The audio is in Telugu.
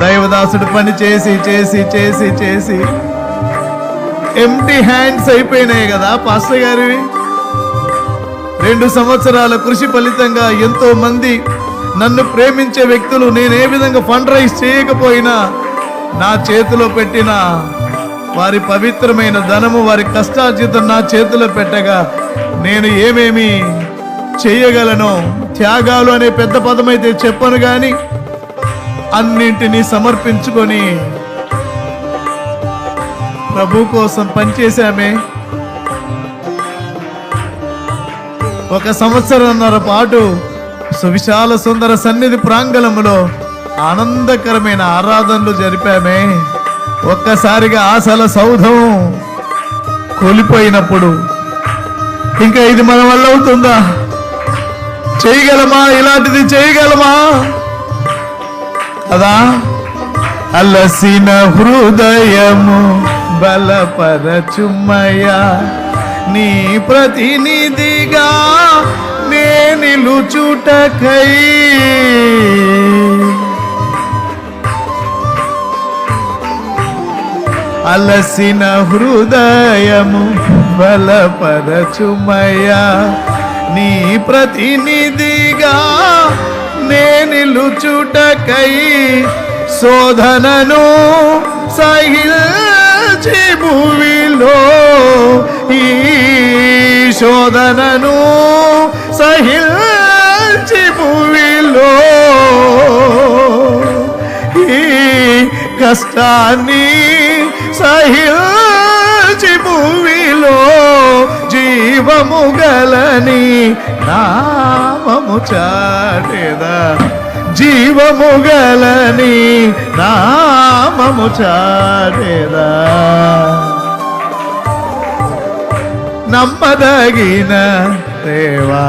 దైవదాసుడు పని చేసి చేసి చేసి చేసి ఎంప్టీ హ్యాండ్స్ అయిపోయినాయి కదా పాస్టర్ గారివి. 2 సంవత్సరాల కృషి ఫలితంగా ఎంతో మంది నన్ను ప్రేమించే వ్యక్తులు నేను ఏ విధంగా ఫండ్ రైజ్ చేయకపోయినా నా చేతిలో పెట్టిన వారి పవిత్రమైన ధనము, వారి కష్టార్జితం నా చేతిలో పెట్టగా నేను ఏమేమి చేయగలను. త్యాగాలు అనే పెద్ద పదమైతే చెప్పను కానీ అన్నింటినీ సమర్పించుకొని ప్రభు కోసం పనిచేశామే. 1 సంవత్సరంన్నర పాటు సువిశాల సుందర సన్నిధి ప్రాంగణంలో ఆనందకరమైన ఆరాధనలు జరిపామే. ఒక్కసారిగా ఆశల సౌధం కూలిపోయినప్పుడు ఇంకా ఇది మన వల్ల అవుతుందా? చేయగలమా? ఇలాంటిది చేయగలమా? కదా అలసిన హృదయము బలపరచుమయ్యా, నీ ప్రతినిధిగా నే నిలుచుటకై. అలసిన హృదయము బలపరచుమయ్యా, నీ ప్రతినిధిగా నే నిలుచుటకై. శోధనను సహించి భూమిలో, ఈ శోధనను సహించి భూమిలో, ఈ కష్టాన్ని సహించి భూమిలో జీవము గలని నామము చాటెదా, జీవము గలని నామము చాటెదా. నమ్మదగిన దేవా